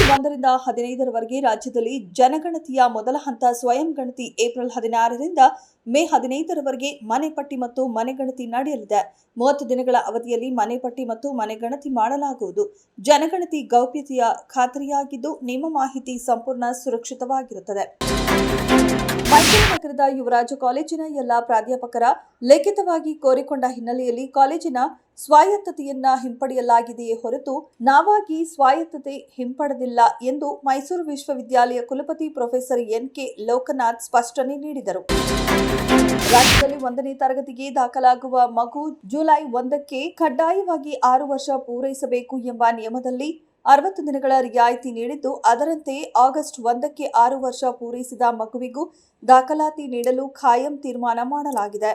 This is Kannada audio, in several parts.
1 ರಿಂದ 15ರವರೆಗೆ ರಾಜ್ಯದಲ್ಲಿ ಜನಗಣತಿಯ ಮೊದಲ ಹಂತ ಸ್ವಯಂ ಗಣತಿ ಏಪ್ರಿಲ್ 16ರಿಂದ ಮೇ 15ರವರೆಗೆ ಮನೆ ಪಟ್ಟಿ ಮತ್ತು ಮನೆಗಣತಿ ನಡೆಯಲಿದೆ. 30 ದಿನಗಳ ಅವಧಿಯಲ್ಲಿ ಮನೆ ಪಟ್ಟಿ ಮತ್ತು ಮನೆಗಣತಿ ಮಾಡಲಾಗುವುದು. ಜನಗಣತಿ ಗೌಪ್ಯತೆಯ ಖಾತರಿಯಾಗಿದ್ದು ನಿಮ್ಮ ಮಾಹಿತಿ ಸಂಪೂರ್ಣ ಸುರಕ್ಷಿತವಾಗಿರುತ್ತದೆ. ಮೈಸೂರು ನಗರದ ಯುವರಾಜ ಕಾಲೇಜಿನ ಎಲ್ಲ ಪ್ರಾಧ್ಯಾಪಕರ ಲಿಖಿತವಾಗಿ ಕೋರಿಕೊಂಡ ಹಿನ್ನೆಲೆಯಲ್ಲಿ ಕಾಲೇಜಿನ ಸ್ವಾಯತ್ತತೆಯನ್ನ ಹಿಂಪಡೆಯಲಾಗಿದೆಯೇ ಹೊರತು ನಾವಾಗಿ ಸ್ವಾಯತ್ತತೆ ಹಿಂಪಡೆದಿಲ್ಲ ಎಂದು ಮೈಸೂರು ವಿಶ್ವವಿದ್ಯಾಲಯ ಕುಲಪತಿ ಪ್ರೊಫೆಸರ್ ಎನ್.ಕೆ. ಲೋಕನಾಥ್ ಸ್ಪಷ್ಟನೆ ನೀಡಿದರು. ರಾಜ್ಯದಲ್ಲಿ 1ನೇ ತರಗತಿಗೆ ದಾಖಲಾಗುವ ಮಗು ಜುಲೈ 1ಕ್ಕೆ ಕಡ್ಡಾಯವಾಗಿ 6 ವರ್ಷ ಪೂರೈಸಬೇಕು ಎಂಬ ನಿಯಮದಲ್ಲಿ 60 ದಿನಗಳ ರಿಯಾಯಿತಿ ನೀಡಿದ್ದು, ಅದರಂತೆ ಆಗಸ್ಟ್ 1ಕ್ಕೆ 6 ವರ್ಷ ಪೂರೈಸಿದ ಮಗುವಿಗೂ ದಾಖಲಾತಿ ನೀಡಲು ಖಾಯಂ ತೀರ್ಮಾನ ಮಾಡಲಾಗಿದೆ.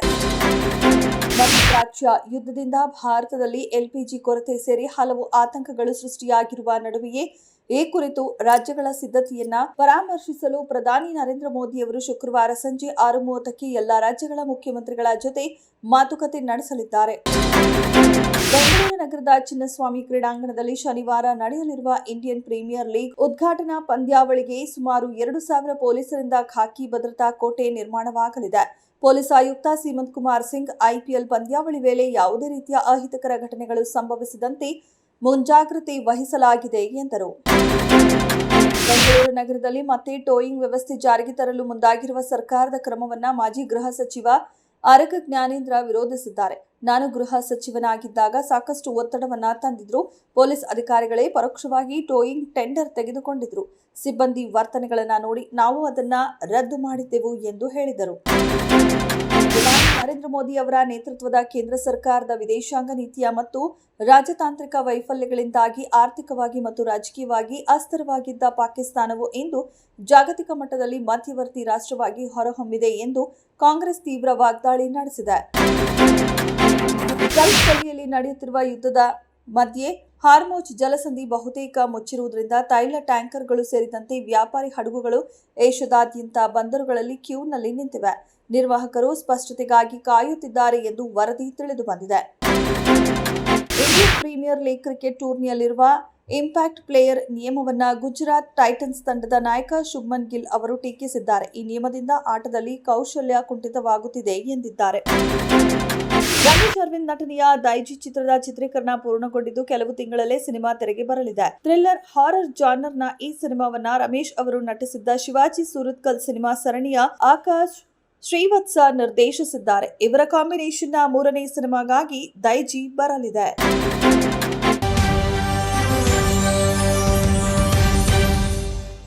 ಮಧ್ಯಪ್ರಾಚ್ಯ ಯುದ್ಧದಿಂದ ಭಾರತದಲ್ಲಿ ಎಲ್ಪಿಜಿ ಕೊರತೆ ಸೇರಿ ಹಲವು ಆತಂಕಗಳು ಸೃಷ್ಟಿಯಾಗಿರುವ ನಡುವೆಯೇ ಈ ಕುರಿತು ರಾಜ್ಯಗಳ ಸಿದ್ಧತೆಯನ್ನ ಪರಾಮರ್ಶಿಸಲು ಪ್ರಧಾನಿ ನರೇಂದ್ರ ಮೋದಿಯವರು ಶುಕ್ರವಾರ ಸಂಜೆ 6:30ಕ್ಕೆ ಎಲ್ಲಾ ರಾಜ್ಯಗಳ ಮುಖ್ಯಮಂತ್ರಿಗಳ ಜೊತೆ ಮಾತುಕತೆ ನಡೆಸಲಿದ್ದಾರೆ. ಬೆಂಗಳೂರು ನಗರದ ಚಿನ್ನಸ್ವಾಮಿ ಕ್ರೀಡಾಂಗಣದಲ್ಲಿ ಶನಿವಾರ ನಡೆಯಲಿರುವ ಇಂಡಿಯನ್ ಪ್ರೀಮಿಯರ್ ಲೀಗ್ ಉದ್ಘಾಟನಾ ಪಂದ್ಯಾವಳಿಗೆ ಸುಮಾರು 2,000 ಪೊಲೀಸರಿಂದ ಖಾಕಿ ಭದ್ರತಾ ಕೋಟೆ ನಿರ್ಮಾಣವಾಗಲಿದೆ. ಪೊಲೀಸ್ ಆಯುಕ್ತ ಸೀಮಂತ್ ಕುಮಾರ್ ಸಿಂಗ್ ಐಪಿಎಲ್ ಪಂದ್ಯಾವಳಿ ವೇಳೆ ಯಾವುದೇ ರೀತಿಯ ಅಹಿತಕರ ಘಟನೆಗಳು ಸಂಭವಿಸದಂತೆ ಮುಂಜಾಗ್ರತೆ ವಹಿಸಲಾಗಿದೆ ಎಂದರು. ಬೆಂಗಳೂರು ನಗರದಲ್ಲಿ ಮತ್ತೆ ಟೋಯಿಂಗ್ ವ್ಯವಸ್ಥೆ ಜಾರಿಗೆ ತರಲು ಮುಂದಾಗಿರುವ ಸರ್ಕಾರದ ಕ್ರಮವನ್ನು ಮಾಜಿ ಗೃಹ ಸಚಿವ ಆರಗ ಜ್ಞಾನೇಂದ್ರ ವಿರೋಧಿಸಿದ್ದಾರೆ. ನಾನು ಗೃಹ ಸಚಿವನಾಗಿದ್ದಾಗ ಸಾಕಷ್ಟು ಒತ್ತಡವನ್ನ ತಂದಿದ್ರು. ಪೊಲೀಸ್ ಅಧಿಕಾರಿಗಳೇ ಪರೋಕ್ಷವಾಗಿ ಟೋಯಿಂಗ್ ಟೆಂಡರ್ ತೆಗೆದುಕೊಂಡಿದ್ರು. ಸಿಬ್ಬಂದಿ ವರ್ತನೆಗಳನ್ನ ನೋಡಿ ನಾವು ಅದನ್ನ ರದ್ದು ಮಾಡಿದ್ದೆವು ಎಂದು ಹೇಳಿದರು. ಪ್ರಧಾನಿ ನರೇಂದ್ರ ಮೋದಿ ಅವರ ನೇತೃತ್ವದ ಕೇಂದ್ರ ಸರ್ಕಾರದ ವಿದೇಶಾಂಗ ನೀತಿಯ ಮತ್ತು ರಾಜತಾಂತ್ರಿಕ ವೈಫಲ್ಯಗಳಿಂದಾಗಿ ಆರ್ಥಿಕವಾಗಿ ಮತ್ತು ರಾಜಕೀಯವಾಗಿ ಅಸ್ಥಿರವಾಗಿದ್ದ ಪಾಕಿಸ್ತಾನವು ಇಂದು ಜಾಗತಿಕ ಮಟ್ಟದಲ್ಲಿ ಮಧ್ಯವರ್ತಿ ರಾಷ್ಟ್ರವಾಗಿ ಹೊರಹೊಮ್ಮಿದೆ ಎಂದು ಕಾಂಗ್ರೆಸ್ ತೀವ್ರ ವಾಗ್ದಾಳಿ ನಡೆಸಿದೆ. ಗಲ್ಫ್ನಲ್ಲಿ ನಡೆಯುತ್ತಿರುವ ಯುದ್ಧದ ಮಧ್ಯೆ ಹಾರ್ಮುಜ್ ಜಲಸಂಧಿ ಬಹುತೇಕ ಮುಚ್ಚಿರುವುದರಿಂದ ತೈಲ ಟ್ಯಾಂಕರ್ಗಳು ಸೇರಿದಂತೆ ವ್ಯಾಪಾರಿ ಹಡಗುಗಳು ಏಷ್ಯಾದಾದ್ಯಂತ ಬಂದರುಗಳಲ್ಲಿ ಕ್ಯೂನಲ್ಲಿ ನಿಂತಿವೆ. ನಿರ್ವಾಹಕರು ಸ್ಪಷ್ಟತೆಗಾಗಿ ಕಾಯುತ್ತಿದ್ದಾರೆ ಎಂದು ವರದಿ ತಿಳಿದು ಬಂದಿದೆ. ಇಂಡಿಯನ್ ಪ್ರೀಮಿಯರ್ ಲೀಗ್ ಕ್ರಿಕೆಟ್ ಟೂರ್ನಿಯಲ್ಲಿರುವ ಇಂಪ್ಯಾಕ್ಟ್ ಪ್ಲೇಯರ್ ನಿಯಮವನ್ನು ಗುಜರಾತ್ ಟೈಟನ್ಸ್ ತಂಡದ ನಾಯಕ ಶುಭ್ಮನ್ ಗಿಲ್ ಅವರು ಟೀಕಿಸಿದ್ದಾರೆ. ಈ ನಿಯಮದಿಂದ ಆಟದಲ್ಲಿ ಕೌಶಲ್ಯ ಕುಂಠಿತವಾಗುತ್ತಿದೆ ಎಂದಿದ್ದಾರೆ. ರಮೇಶ್ ಅರವಿಂದ್ ನಟನೆಯ ದೈಜಿ ಚಿತ್ರದ ಚಿತ್ರೀಕರಣ ಪೂರ್ಣಗೊಂಡಿದ್ದು ಕೆಲವು ತಿಂಗಳಲ್ಲೇ ಸಿನಿಮಾ ತೆರೆಗೆ ಬರಲಿದೆ. ಥ್ರಿಲ್ಲರ್ ಹಾರರ್ ಜಾನರ್ನ ಈ ಸಿನಿಮಾವನ್ನ ರಮೇಶ್ ಅವರು ನಟಿಸಿದ್ದ ಶಿವಾಜಿ ಸೂರತ್ಕಲ್ ಸಿನಿಮಾ ಸರಣಿಯ ಆಕಾಶ್ ಶ್ರೀವತ್ಸ ನಿರ್ದೇಶಿಸಿದ್ದಾರೆ. ಇವರ ಕಾಂಬಿನೇಷನ್ನ 3ನೇ ಸಿನಿಮಾಗಾಗಿ ದೈಜಿ ಬರಲಿದೆ.